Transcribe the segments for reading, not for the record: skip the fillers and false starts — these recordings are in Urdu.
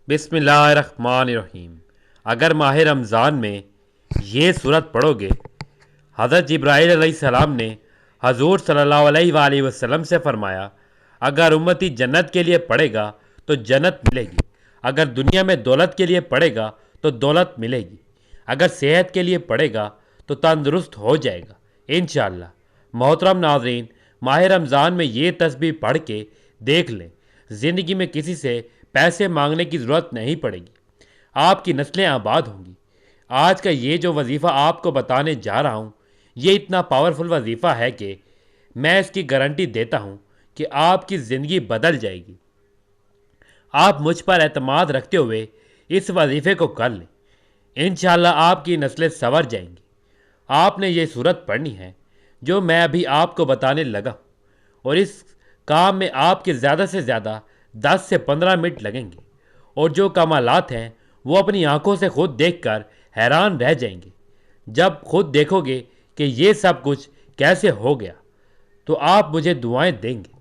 بسم اللہ الرحمن الرحیم۔ اگر ماہ رمضان میں یہ صورت پڑھو گے، حضرت جبرائیل علیہ السلام نے حضور صلی اللہ علیہ وآلہ وسلم سے فرمایا، اگر امتی جنت کے لیے پڑھے گا تو جنت ملے گی، اگر دنیا میں دولت کے لیے پڑھے گا تو دولت ملے گی، اگر صحت کے لیے پڑھے گا تو تندرست ہو جائے گا انشاءاللہ۔ محترم ناظرین، ماہ رمضان میں یہ تسبیح پڑھ کے دیکھ لیں، زندگی میں کسی سے پیسے مانگنے کی ضرورت نہیں پڑے گی، آپ کی نسلیں آباد ہوں گی۔ آج کا یہ جو وظیفہ آپ کو بتانے جا رہا ہوں، یہ اتنا پاورفل وظیفہ ہے کہ میں اس کی گارنٹی دیتا ہوں کہ آپ کی زندگی بدل جائے گی۔ آپ مجھ پر اعتماد رکھتے ہوئے اس وظیفے کو کر لیں، انشاءاللہ آپ کی نسلیں سنور جائیں گی۔ آپ نے یہ صورت پڑھنی ہے جو میں ابھی آپ کو بتانے لگا ہوں، اور اس کام میں آپ کے زیادہ سے زیادہ 10 سے 15 منٹ لگیں گے، اور جو کمالات ہیں وہ اپنی آنکھوں سے خود دیکھ کر حیران رہ جائیں گے۔ جب خود دیکھو گے کہ یہ سب کچھ کیسے ہو گیا تو آپ مجھے دعائیں دیں گے۔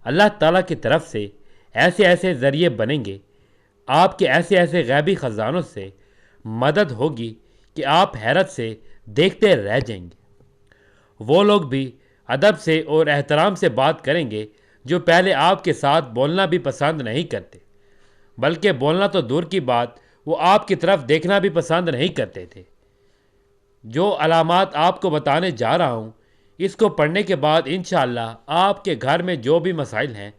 اللہ تعالیٰ کی طرف سے ایسے ایسے ذریعے بنیں گے، آپ کے ایسے ایسے غیبی خزانوں سے مدد ہوگی کہ آپ حیرت سے دیکھتے رہ جائیں گے۔ وہ لوگ بھی ادب سے اور احترام سے بات کریں گے جو پہلے آپ کے ساتھ بولنا بھی پسند نہیں کرتے، بلکہ بولنا تو دور کی بات، وہ آپ کی طرف دیکھنا بھی پسند نہیں کرتے تھے۔ جو علامات آپ کو بتانے جا رہا ہوں، اس کو پڑھنے کے بعد انشاءاللہ آپ کے گھر میں جو بھی مسائل ہیں،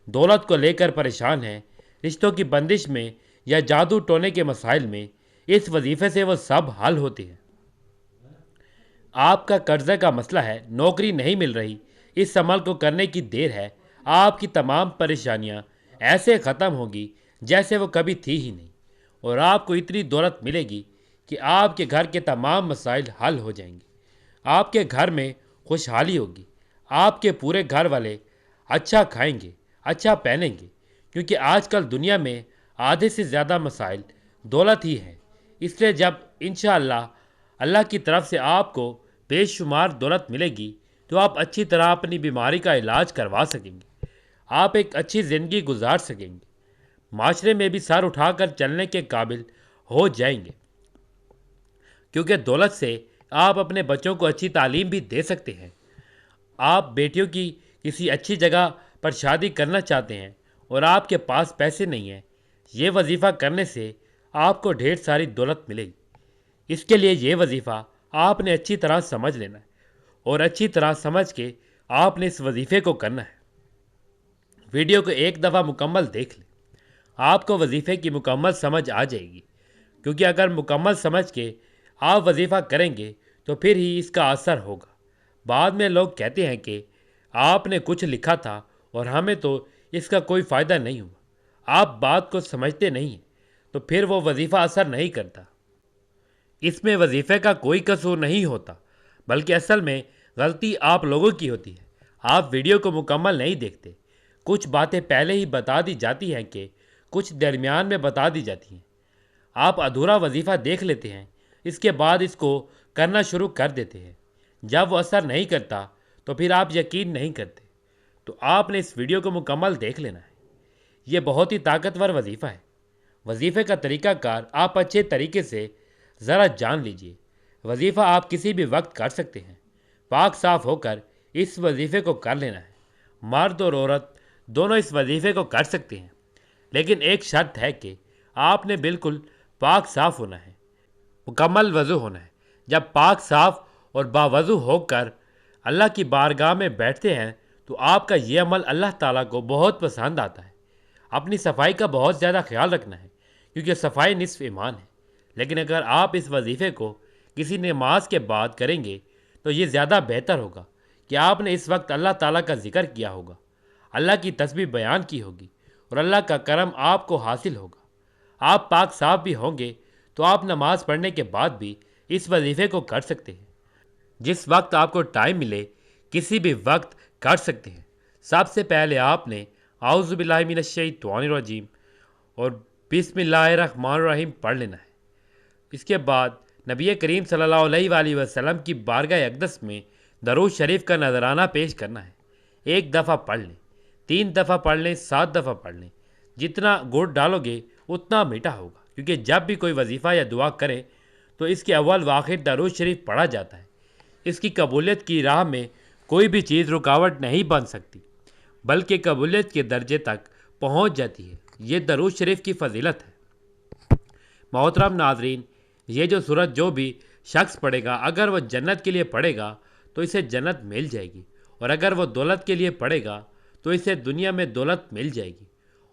دولت کو لے کر پریشان ہیں، رشتوں کی بندش میں یا جادو ٹونے کے مسائل میں، اس وظیفے سے وہ سب حل ہوتے ہیں۔ آپ کا قرضے کا مسئلہ ہے، نوکری نہیں مل رہی، اس عمل کو کرنے کی دیر ہے، آپ کی تمام پریشانیاں ایسے ختم ہوگی جیسے وہ کبھی تھی ہی نہیں، اور آپ کو اتنی دولت ملے گی کہ آپ کے گھر کے تمام مسائل حل ہو جائیں گے۔ آپ کے گھر میں خوشحالی ہوگی، آپ کے پورے گھر والے اچھا کھائیں گے، اچھا پہنیں گے، کیونکہ آج کل دنیا میں آدھے سے زیادہ مسائل دولت ہی ہیں۔ اس لیے جب انشاءاللہ اللہ کی طرف سے آپ کو بے شمار دولت ملے گی تو آپ اچھی طرح اپنی بیماری کا علاج کروا سکیں گے، آپ ایک اچھی زندگی گزار سکیں گے، معاشرے میں بھی سر اٹھا کر چلنے کے قابل ہو جائیں گے، کیونکہ دولت سے آپ اپنے بچوں کو اچھی تعلیم بھی دے سکتے ہیں۔ آپ بیٹیوں کی کسی اچھی جگہ پر شادی کرنا چاہتے ہیں اور آپ کے پاس پیسے نہیں ہیں، یہ وظیفہ کرنے سے آپ کو ڈھیر ساری دولت ملے گی۔ اس کے لیے یہ وظیفہ آپ نے اچھی طرح سمجھ لینا ہے، اور اچھی طرح سمجھ کے آپ نے اس وظیفے کو کرنا ہے۔ ویڈیو کو ایک دفعہ مکمل دیکھ لیں، آپ کو وظیفے کی مکمل سمجھ آ جائے گی، کیونکہ اگر مکمل سمجھ کے آپ وظیفہ کریں گے تو پھر ہی اس کا اثر ہوگا۔ بعد میں لوگ کہتے ہیں کہ آپ نے کچھ لکھا تھا اور ہمیں تو اس کا کوئی فائدہ نہیں ہوا۔ آپ بات کو سمجھتے نہیں ہیں تو پھر وہ وظیفہ اثر نہیں کرتا۔ اس میں وظیفے کا کوئی قصور نہیں ہوتا، بلکہ اصل میں غلطی آپ لوگوں کی ہوتی ہے۔ آپ ویڈیو کو مکمل نہیں دیکھتے، کچھ باتیں پہلے ہی بتا دی جاتی ہیں کہ کچھ درمیان میں بتا دی جاتی ہیں۔ آپ ادھورا وظیفہ دیکھ لیتے ہیں، اس کے بعد اس کو کرنا شروع کر دیتے ہیں۔ جب وہ اثر نہیں کرتا تو پھر آپ یقین نہیں کرتے۔ تو آپ نے اس ویڈیو کو مکمل دیکھ لینا ہے۔ یہ بہت ہی طاقتور وظیفہ ہے۔ وظیفے کا طریقہ کار آپ اچھے طریقے سے ذرا جان لیجئے۔ وظیفہ آپ کسی بھی وقت کر سکتے ہیں، پاک صاف ہو کر اس وظیفے کو کر لینا ہے۔ مرد اور عورت دونوں اس وظیفے کو کر سکتے ہیں، لیکن ایک شرط ہے کہ آپ نے بالکل پاک صاف ہونا ہے، مکمل وضو ہونا ہے۔ جب پاک صاف اور باوضو ہو کر اللہ کی بارگاہ میں بیٹھتے ہیں تو آپ کا یہ عمل اللہ تعالیٰ کو بہت پسند آتا ہے۔ اپنی صفائی کا بہت زیادہ خیال رکھنا ہے، کیونکہ صفائی نصف ایمان ہے۔ لیکن اگر آپ اس وظیفے کو کسی نماز کے بعد کریں گے تو یہ زیادہ بہتر ہوگا کہ آپ نے اس وقت اللہ تعالیٰ کا ذکر کیا ہوگا، اللہ کی تسبیح بیان کی ہوگی، اور اللہ کا کرم آپ کو حاصل ہوگا۔ آپ پاک صاف بھی ہوں گے تو آپ نماز پڑھنے کے بعد بھی اس وظیفے کو کر سکتے ہیں۔ جس وقت آپ کو ٹائم ملے کسی بھی وقت کر سکتے ہیں۔ سب سے پہلے آپ نے اعوذ باللہ من الشیطان الرجیم اور بسم اللہ الرحمن الرحیم پڑھ لینا ہے۔ اس کے بعد نبی کریم صلی اللہ علیہ وآلہ وسلم کی بارگاہ اقدس میں درود شریف کا نذرانہ پیش کرنا ہے۔ ایک دفعہ پڑھ لیں، 3 دفعہ پڑھ لیں، 7 دفعہ پڑھ لیں، جتنا گڑ ڈالو گے اتنا میٹھا ہوگا، کیونکہ جب بھی کوئی وظیفہ یا دعا کرے تو اس کے اول و آخر درود شریف پڑھا جاتا ہے۔ اس کی قبولیت کی راہ میں کوئی بھی چیز رکاوٹ نہیں بن سکتی، بلکہ قبولیت کے درجے تک پہنچ جاتی ہے۔ یہ درود شریف کی فضیلت ہے۔ محترم ناظرین، یہ جو سورت جو بھی شخص پڑھے گا، اگر وہ جنت کے لیے پڑھے گا تو اسے جنت مل جائے گی، اور اگر وہ دولت کے لیے پڑھے گا تو اسے دنیا میں دولت مل جائے گی،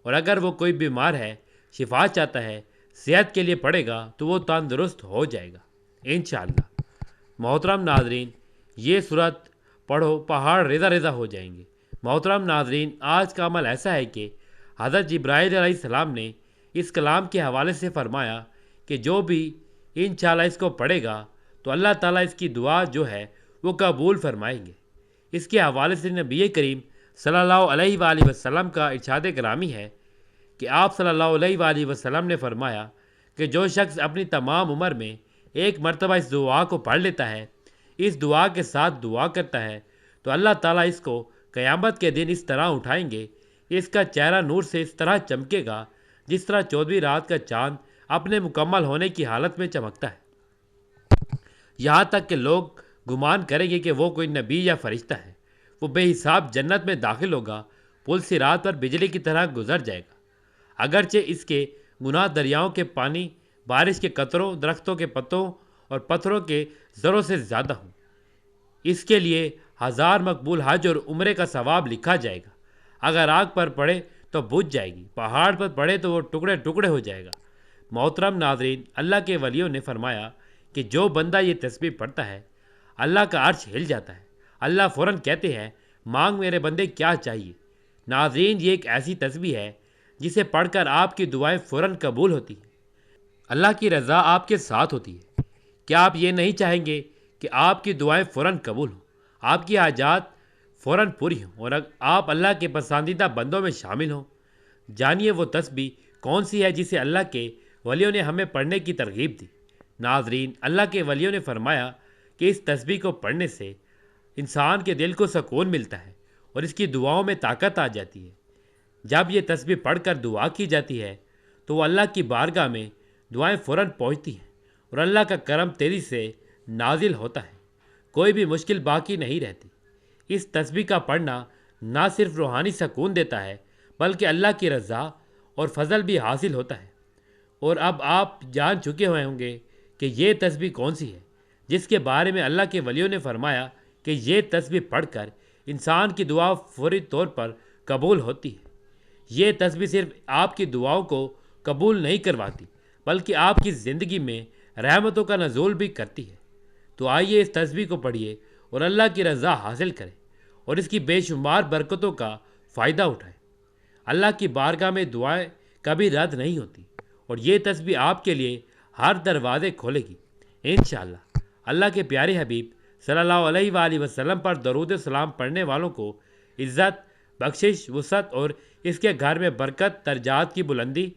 اور اگر وہ کوئی بیمار ہے، شفا چاہتا ہے، صحت کے لیے پڑھے گا تو وہ تندرست ہو جائے گا انشاءاللہ۔ محترم ناظرین، یہ سورت پڑھو، پہاڑ ریزہ ریزہ ہو جائیں گے۔ محترم ناظرین، آج کا عمل ایسا ہے کہ حضرت جبرائیل علیہ السلام نے اس کلام کے حوالے سے فرمایا کہ جو بھی انشاءاللہ اس کو پڑھے گا تو اللہ تعالیٰ اس کی دعا جو ہے وہ قبول فرمائیں گے۔ اس کے حوالے سے نبی کریم صلی اللہ علیہ وآلہ وسلم کا ارشاد گرامی ہے کہ آپ صلی اللہ علیہ وآلہ وسلم نے فرمایا کہ جو شخص اپنی تمام عمر میں ایک مرتبہ اس دعا کو پڑھ لیتا ہے، اس دعا کے ساتھ دعا کرتا ہے، تو اللہ تعالیٰ اس کو قیامت کے دن اس طرح اٹھائیں گے، اس کا چہرہ نور سے اس طرح چمکے گا جس طرح 14ویں رات کا چاند اپنے مکمل ہونے کی حالت میں چمکتا ہے، یہاں تک کہ لوگ گمان کریں گے کہ وہ کوئی نبی یا فرشتہ ہے۔ وہ بے حساب جنت میں داخل ہوگا، پل صراط پر بجلی کی طرح گزر جائے گا، اگرچہ اس کے گناہ دریاؤں کے پانی، بارش کے قطروں، درختوں کے پتوں اور پتھروں کے ذروں سے زیادہ ہوں۔ اس کے لیے 1000 مقبول حج اور عمرے کا ثواب لکھا جائے گا۔ اگر آگ پر پڑے تو بجھ جائے گی، پہاڑ پر پڑے تو وہ ٹکڑے ٹکڑے ہو جائے گا۔ محترم ناظرین، اللہ کے ولیوں نے فرمایا کہ جو بندہ یہ تسبیح پڑھتا ہے، اللہ کا عرش ہل جاتا ہے۔ اللہ فوراً کہتے ہیں، مانگ میرے بندے کیا چاہیے۔ ناظرین، یہ ایک ایسی تسبیح ہے جسے پڑھ کر آپ کی دعائیں فوراً قبول ہوتی ہیں، اللہ کی رضا آپ کے ساتھ ہوتی ہے۔ کیا آپ یہ نہیں چاہیں گے کہ آپ کی دعائیں فوراً قبول ہوں، آپ کی حاجات فوراً پوری ہوں، اور آپ اللہ کے پسندیدہ بندوں میں شامل ہوں؟ جانیے وہ تسبیح کون سی ہے جسے اللہ کے ولیوں نے ہمیں پڑھنے کی ترغیب دی۔ ناظرین، اللہ کے ولیوں نے فرمایا کہ اس تسبیح کو پڑھنے سے انسان کے دل کو سکون ملتا ہے اور اس کی دعاؤں میں طاقت آ جاتی ہے۔ جب یہ تسبیح پڑھ کر دعا کی جاتی ہے تو وہ اللہ کی بارگاہ میں دعائیں فوراً پہنچتی ہیں اور اللہ کا کرم تیزی سے نازل ہوتا ہے، کوئی بھی مشکل باقی نہیں رہتی۔ اس تسبیح کا پڑھنا نہ صرف روحانی سکون دیتا ہے بلکہ اللہ کی رضا اور فضل بھی حاصل ہوتا ہے۔ اور اب آپ جان چکے ہوئے ہوں گے کہ یہ تسبیح کون سی ہے جس کے بارے میں اللہ کے ولیوں نے فرمایا کہ یہ تسبیح پڑھ کر انسان کی دعا فوری طور پر قبول ہوتی ہے۔ یہ تسبیح صرف آپ کی دعاؤں کو قبول نہیں کرواتی بلکہ آپ کی زندگی میں رحمتوں کا نزول بھی کرتی ہے۔ تو آئیے اس تسبیح کو پڑھیے اور اللہ کی رضا حاصل کریں اور اس کی بے شمار برکتوں کا فائدہ اٹھائیں۔ اللہ کی بارگاہ میں دعائیں کبھی رد نہیں ہوتی اور یہ تسبیح آپ کے لیے ہر دروازے کھولے گی انشاءاللہ۔ اللہ کے پیارے حبیب صلی اللہ علیہ وآلہ وسلم پر درود و سلام پڑھنے والوں کو عزت، بخشش، وسعت اور اس کے گھر میں برکت، درجات کی بلندی،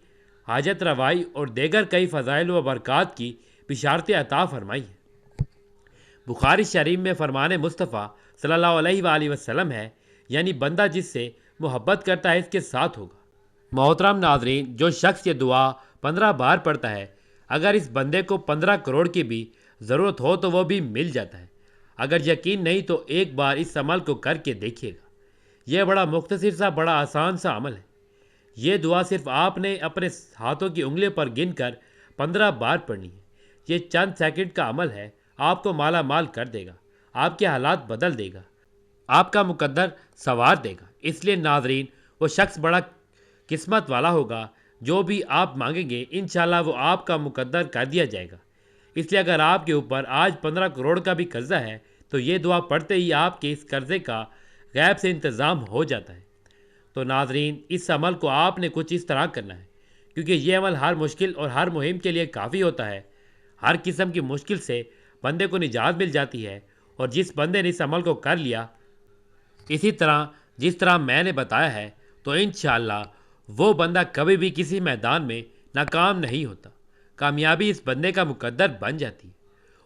حاجت روائی اور دیگر کئی فضائل و برکات کی بشارتیں عطا فرمائی ہیں۔ بخاری شریف میں فرمان مصطفیٰ صلی اللہ علیہ وآلہ وسلم ہے، یعنی بندہ جس سے محبت کرتا ہے اس کے ساتھ ہوگا۔ محترم ناظرین، جو شخص یہ دعا 15 بار پڑھتا ہے، اگر اس بندے کو 15 کروڑ کی بھی ضرورت ہو تو وہ بھی مل جاتا ہے۔ اگر یقین نہیں تو ایک بار اس عمل کو کر کے دیکھیے گا۔ یہ بڑا مختصر سا، بڑا آسان سا عمل ہے۔ یہ دعا صرف آپ نے اپنے ہاتھوں کی انگلیوں پر گن کر 15 بار پڑھنی ہے۔ یہ چند سیکنڈ کا عمل ہے، آپ کو مالا مال کر دے گا، آپ کے حالات بدل دے گا، آپ کا مقدر سنوار دے گا۔ اس لیے ناظرین، وہ شخص بڑا قسمت والا ہوگا، جو بھی آپ مانگیں گے انشاءاللہ وہ آپ کا مقدر کر دیا جائے گا۔ اس لیے اگر آپ کے اوپر آج 15 کروڑ کا بھی قرضہ ہے تو یہ دعا پڑھتے ہی آپ کے اس قرضے کا غیب سے انتظام ہو جاتا ہے۔ تو ناظرین، اس عمل کو آپ نے کچھ اس طرح کرنا ہے، کیونکہ یہ عمل ہر مشکل اور ہر مہم کے لیے کافی ہوتا ہے۔ ہر قسم کی مشکل سے بندے کو نجات مل جاتی ہے، اور جس بندے نے اس عمل کو کر لیا اسی طرح جس طرح میں نے بتایا ہے تو انشاءاللہ وہ بندہ کبھی بھی کسی میدان میں ناکام نہیں ہوتا، کامیابی اس بندے کا مقدر بن جاتی ہے۔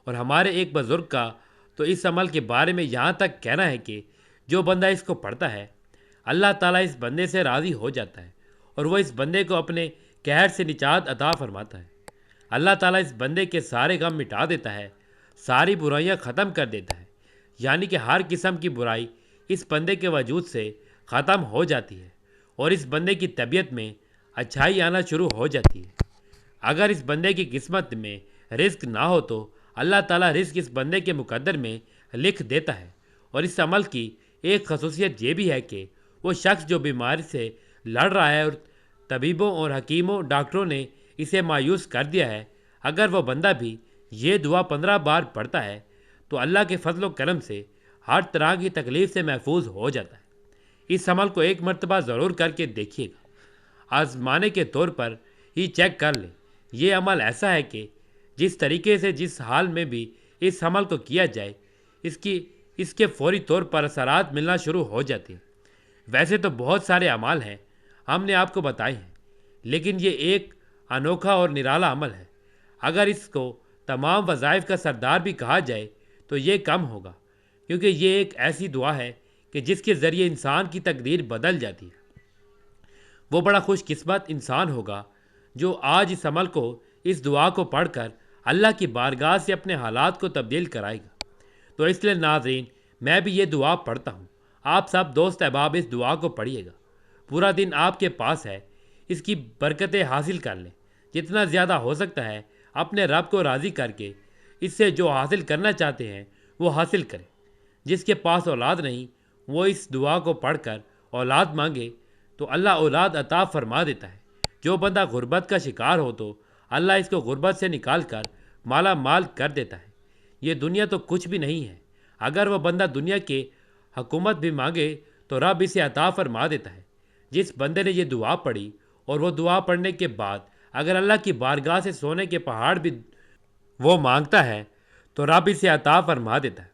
اور ہمارے ایک بزرگ کا تو اس عمل کے بارے میں یہاں تک کہنا ہے کہ جو بندہ اس کو پڑھتا ہے، اللہ تعالیٰ اس بندے سے راضی ہو جاتا ہے اور وہ اس بندے کو اپنے قہر سے نجات عطا فرماتا ہے۔ اللہ تعالیٰ اس بندے کے سارے غم مٹا دیتا ہے، ساری برائیاں ختم کر دیتا ہے، یعنی کہ ہر قسم کی برائی اس بندے کے وجود سے ختم ہو جاتی ہے اور اس بندے کی طبیعت میں اچھائی آنا شروع ہو جاتی ہے۔ اگر اس بندے کی قسمت میں رزق نہ ہو تو اللہ تعالیٰ رزق اس بندے کے مقدر میں لکھ دیتا ہے۔ اور اس عمل کی ایک خصوصیت یہ بھی ہے کہ وہ شخص جو بیماری سے لڑ رہا ہے اور طبیبوں اور حکیموں ڈاکٹروں نے اسے مایوس کر دیا ہے، اگر وہ بندہ بھی یہ دعا 15 بار پڑھتا ہے تو اللہ کے فضل و کرم سے ہر طرح کی تکلیف سے محفوظ ہو جاتا ہے۔ اس عمل کو ایک مرتبہ ضرور کر کے دیکھیے گا، آزمانے کے طور پر ہی چیک کر لیں۔ یہ عمل ایسا ہے کہ جس طریقے سے جس حال میں بھی اس عمل کو کیا جائے اس کے فوری طور پر اثرات ملنا شروع ہو جاتے ہیں۔ ویسے تو بہت سارے اعمال ہیں، ہم نے آپ کو بتائے ہیں، لیکن یہ ایک انوکھا اور نرالا عمل ہے۔ اگر اس کو تمام وظائف کا سردار بھی کہا جائے تو یہ کم ہوگا، کیونکہ یہ ایک ایسی دعا ہے کہ جس کے ذریعے انسان کی تقدیر بدل جاتی ہے۔ وہ بڑا خوش قسمت انسان ہوگا جو آج اس عمل کو، اس دعا کو پڑھ کر اللہ کی بارگاہ سے اپنے حالات کو تبدیل کرائے گا۔ تو اس لیے ناظرین، میں بھی یہ دعا پڑھتا ہوں، آپ سب دوست احباب اس دعا کو پڑھیے گا۔ پورا دن آپ کے پاس ہے، اس کی برکتیں حاصل کر لیں۔ جتنا زیادہ ہو سکتا ہے اپنے رب کو راضی کر کے اس سے جو حاصل کرنا چاہتے ہیں وہ حاصل کریں۔ جس کے پاس اولاد نہیں وہ اس دعا کو پڑھ کر اولاد مانگے تو اللہ اولاد عطا فرما دیتا ہے۔ جو بندہ غربت کا شکار ہو تو اللہ اس کو غربت سے نکال کر مالا مال کر دیتا ہے۔ یہ دنیا تو کچھ بھی نہیں ہے، اگر وہ بندہ دنیا کے حکومت بھی مانگے تو رب اسے عطا فرما دیتا ہے۔ جس بندے نے یہ دعا پڑھی اور وہ دعا پڑھنے کے بعد اگر اللہ کی بارگاہ سے سونے کے پہاڑ بھی وہ مانگتا ہے تو رب اسے عطا فرما دیتا ہے۔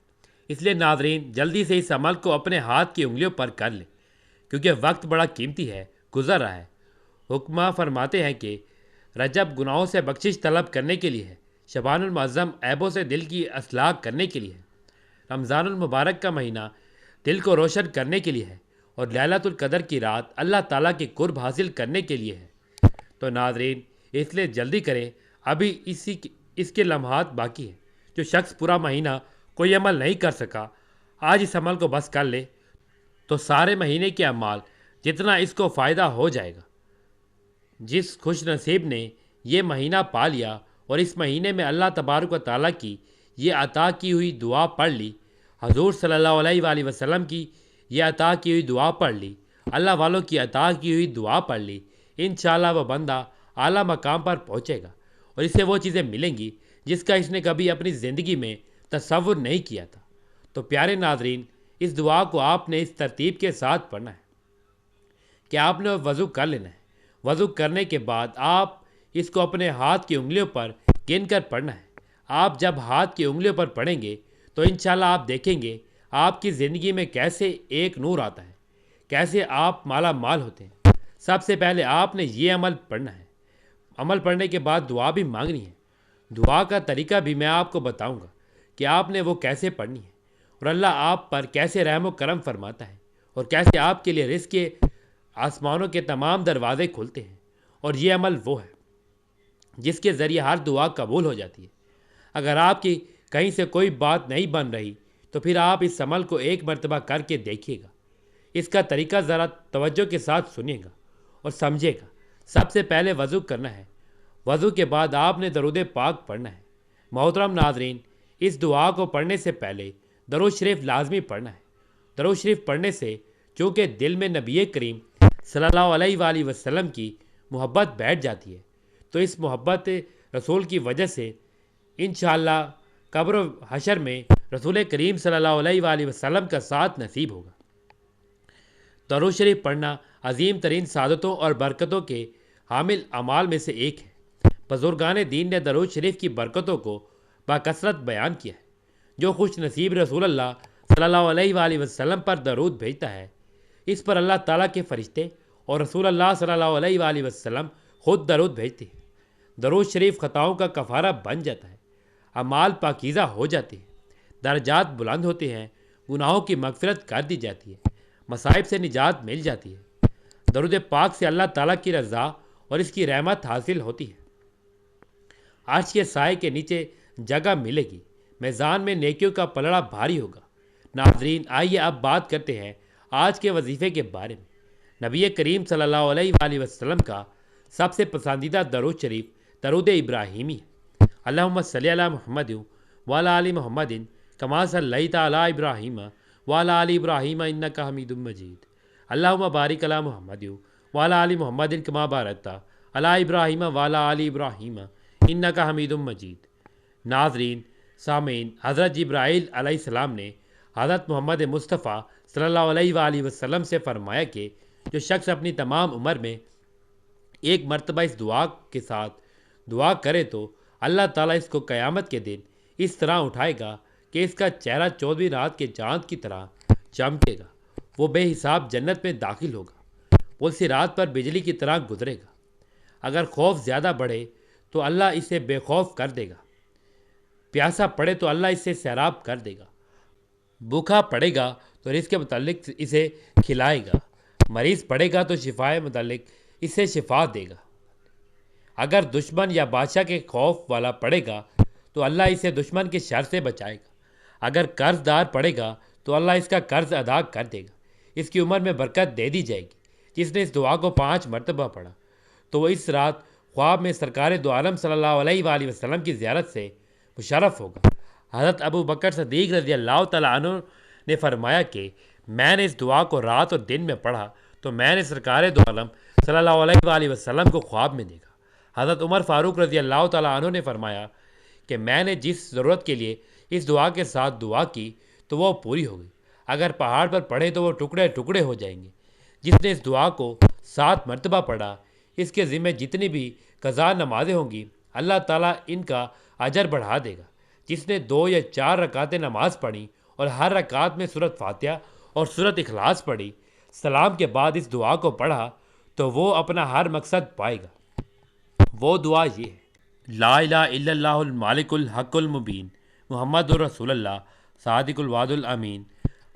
اس لیے ناظرین، جلدی سے اس عمل کو اپنے ہاتھ کی انگلیوں پر کر لیں، کیونکہ وقت بڑا قیمتی ہے، گزر رہا ہے۔ حکمہ فرماتے ہیں کہ رجب گناہوں سے بخشش طلب کرنے کے لیے ہے، شعبان المعظم عیبوں سے دل کی اصلاح کرنے کے لیے ہے، رمضان المبارک کا مہینہ دل کو روشن کرنے کے لیے ہے، اور لیلۃ القدر کی رات اللہ تعالیٰ کے قرب حاصل کرنے کے لیے ہے۔ تو ناظرین، اس لیے جلدی کریں، ابھی اس کے لمحات باقی ہیں۔ جو شخص پورا مہینہ کوئی عمل نہیں کر سکا، آج اس عمل کو بس کر لے تو سارے مہینے کے اعمال جتنا اس کو فائدہ ہو جائے گا۔ جس خوش نصیب نے یہ مہینہ پا لیا اور اس مہینے میں اللہ تبارک و تعالیٰ کی یہ عطا کی ہوئی دعا پڑھ لی، حضور صلی اللہ علیہ وآلہ وسلم کی یہ عطا کی ہوئی دعا پڑھ لی، اللہ والوں کی عطا کی ہوئی دعا پڑھ لی، انشاءاللہ وہ بندہ اعلیٰ مقام پر پہنچے گا اور اسے وہ چیزیں ملیں گی جس کا اس نے کبھی اپنی زندگی میں تصور نہیں کیا تھا۔ تو پیارے ناظرین، اس دعا کو آپ نے اس ترتیب کے ساتھ پڑھنا ہے کہ آپ نے وضو کر لینا ہے۔ وضو کرنے کے بعد آپ اس کو اپنے ہاتھ کی انگلیوں پر گن کر پڑھنا ہے۔ آپ جب ہاتھ کی انگلیوں پر پڑھیں گے تو انشاءاللہ آپ دیکھیں گے آپ کی زندگی میں کیسے ایک نور آتا ہے، کیسے آپ مالا مال ہوتے ہیں۔ سب سے پہلے آپ نے یہ عمل پڑھنا ہے۔ عمل پڑھنے کے بعد دعا بھی مانگنی ہے۔ دعا کا طریقہ بھی میں آپ کو بتاؤں گا کہ آپ نے وہ کیسے پڑھنی ہے، اور اللہ آپ پر کیسے رحم و کرم فرماتا ہے، اور کیسے آپ کے لیے رزق کے آسمانوں کے تمام دروازے کھلتے ہیں۔ اور یہ عمل وہ ہے جس کے ذریعے ہر دعا قبول ہو جاتی ہے۔ اگر آپ کی کہیں سے کوئی بات نہیں بن رہی تو پھر آپ اس عمل کو ایک مرتبہ کر کے دیکھیے گا۔ اس کا طریقہ ذرا توجہ کے ساتھ سنیے گا اور سمجھے گا۔ سب سے پہلے وضو کرنا ہے۔ وضو کے بعد آپ نے درود پاک پڑھنا ہے۔ محترم ناظرین، اس دعا کو پڑھنے سے پہلے درود شریف لازمی پڑھنا ہے۔ درود شریف پڑھنے سے چونکہ دل میں نبی کریم صلی اللہ علیہ وآلہ وسلم کی محبت بیٹھ جاتی ہے، تو اس محبت رسول کی وجہ سے انشاءاللہ قبر و حشر میں رسول کریم صلی اللہ علیہ وآلہ وسلم کا ساتھ نصیب ہوگا۔ درود شریف پڑھنا عظیم ترین سعادتوں اور برکتوں کے حامل اعمال میں سے ایک ہے۔ بزرگان دین نے درود شریف کی برکتوں کو بکثرت بیان کیا ہے۔ جو خوش نصیب رسول اللہ صلی اللہ علیہ وآلہ وسلم پر درود بھیجتا ہے، اس پر اللہ تعالیٰ کے فرشتے اور رسول اللہ صلی اللہ علیہ وآلہ وسلم خود درود بھیجتے ہیں۔ درود شریف خطاؤں کا کفارہ بن جاتا ہے، اعمال پاکیزہ ہو جاتے ہیں، درجات بلند ہوتے ہیں، گناہوں کی مغفرت کر دی جاتی ہے، مصائب سے نجات مل جاتی ہے۔ درود پاک سے اللہ تعالیٰ کی رضا اور اس کی رحمت حاصل ہوتی ہے۔ عرش کے سائے کے نیچے جگہ ملے گی، میزان میں نیکیوں کا پلڑا بھاری ہوگا۔ ناظرین، آئیے اب بات کرتے ہیں آج کے وظیفے کے بارے میں۔ نبی کریم صلی اللہ علیہ وآلہ وسلم کا سب سے پسندیدہ درود شریف درود ابراہیمی ہے۔ اللہم صلی علی محمد وعلی آل محمد کما صلیت علی ابراہیم وعلی آل ابراہیم انک حمید مجید۔ اللہم بارک علی محمد وعلی آل محمد کما بارکت علی ابراہیم وعلی آل ابراہیم انک حمید مجید۔ ناظرین، سامعین، حضرت جبرائیل علیہ السلام نے حضرت محمد مصطفیٰ صلی اللہ علیہ وآلہ وسلم سے فرمایا کہ جو شخص اپنی تمام عمر میں ایک مرتبہ اس دعا کے ساتھ دعا کرے تو اللہ تعالیٰ اس کو قیامت کے دن اس طرح اٹھائے گا کہ اس کا چہرہ 14ویں رات کے چاند کی طرح چمکے گا۔ وہ بے حساب جنت میں داخل ہوگا۔ وہ اسی رات پر بجلی کی طرح گزرے گا۔ اگر خوف زیادہ بڑھے تو اللہ اسے بے خوف کر دے گا۔ پیاسا پڑے تو اللہ اسے سیراب کر دے گا۔ بھوکا پڑے گا تو رزق کے متعلق اسے کھلائے گا۔ مریض پڑے گا تو شفائے متعلق اسے شفا دے گا۔ اگر دشمن یا بادشاہ کے خوف والا پڑے گا تو اللہ اسے دشمن کے شر سے بچائے گا۔ اگر قرض دار پڑے گا تو اللہ اس کا قرض ادا کر دے گا۔ اس کی عمر میں برکت دے دی جائے گی۔ جس نے اس دعا کو 5 مرتبہ پڑھا تو وہ اس رات خواب میں سرکار دو عالم صلی اللہ علیہ وآلہ وسلم کی زیارت سے مشرف ہوگا۔ حضرت ابو بکر صدیق رضی اللہ تعالیٰ عنہ نے فرمایا کہ میں نے اس دعا کو رات اور دن میں پڑھا تو میں نے سرکار دو عالم صلی اللہ علیہ وآلہ وسلم کو خواب میں دیکھا۔ حضرت عمر فاروق رضی اللہ تعالیٰ عنہ نے فرمایا کہ میں نے جس ضرورت کے لیے اس دعا کے ساتھ دعا کی تو وہ پوری ہو گئی۔ اگر پہاڑ پر پڑھے تو وہ ٹکڑے ٹکڑے ہو جائیں گے۔ جس نے اس دعا کو 7 مرتبہ پڑھا، اس کے ذمہ جتنی بھی قضا نمازیں ہوں گی اللہ تعالیٰ ان کا اجر بڑھا دے گا۔ جس نے 2 یا 4 رکعتیں نماز پڑھی اور ہر رکعت میں سورۃ فاتحہ اور سورۃ اخلاص پڑھی، سلام کے بعد اس دعا کو پڑھا تو وہ اپنا ہر مقصد پائے گا۔ وہ دعا یہ ہے: لا الہ الا اللہ المالک الحق المبین محمد الرسول اللہ صادق الوعد الامین۔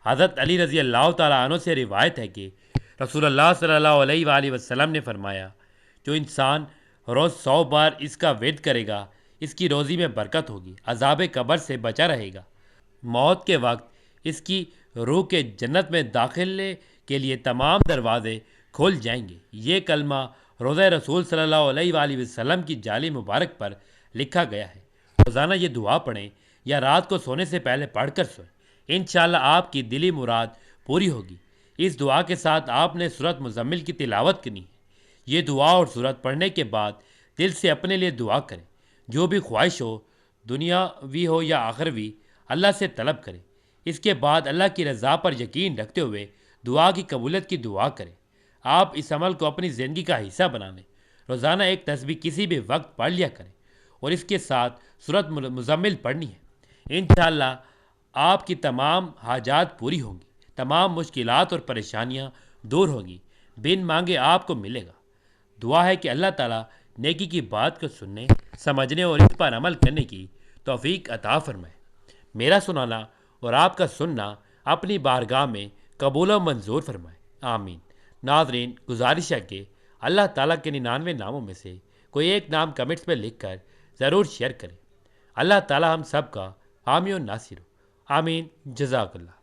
حضرت علی رضی اللہ تعالیٰ عنہ سے روایت ہے کہ رسول اللہ صلی اللہ علیہ وآلہ وسلم نے فرمایا، جو انسان روز 100 بار اس کا ورد کرے گا اس کی روزی میں برکت ہوگی، عذاب قبر سے بچا رہے گا، موت کے وقت اس کی روح کے جنت میں داخلے کے لیے تمام دروازے کھول جائیں گے۔ یہ کلمہ روضہ رسول صلی اللہ علیہ وآلہ وسلم کی جالی مبارک پر لکھا گیا ہے۔ روزانہ یہ دعا پڑھیں یا رات کو سونے سے پہلے پڑھ کر سوئیں، انشاءاللہ آپ کی دلی مراد پوری ہوگی۔ اس دعا کے ساتھ آپ نے سورۃ مزمل کی تلاوت کرنی ہے۔ یہ دعا اور سورت پڑھنے کے بعد دل سے اپنے لیے دعا کریں۔ جو بھی خواہش ہو، دنیاوی ہو یا آخروی، اللہ سے طلب کریں۔ اس کے بعد اللہ کی رضا پر یقین رکھتے ہوئے دعا کی قبولیت کی دعا کریں۔ آپ اس عمل کو اپنی زندگی کا حصہ بنا لیں۔ روزانہ ایک تسبیح کسی بھی وقت پڑھ لیا کریں اور اس کے ساتھ سورۃ مزمل پڑھنی ہے۔ انشاءاللہ آپ کی تمام حاجات پوری ہوں گی، تمام مشکلات اور پریشانیاں دور ہوں گی، بن مانگے آپ کو ملے گا۔ دعا ہے کہ اللہ تعالیٰ نیکی کی بات کو سننے، سمجھنے اور اس پر عمل کرنے کی توفیق عطا فرمائے۔ میرا سنانا اور آپ کا سننا اپنی بارگاہ میں قبول و منظور فرمائے، آمین۔ ناظرین، گزارش ہے کہ اللہ تعالیٰ کے 99 ناموں میں سے کوئی ایک نام کمنٹس میں لکھ کر ضرور شیئر کریں۔ اللہ تعالیٰ ہم سب کا حامی و ناصر ہو، آمین۔ جزاک اللہ۔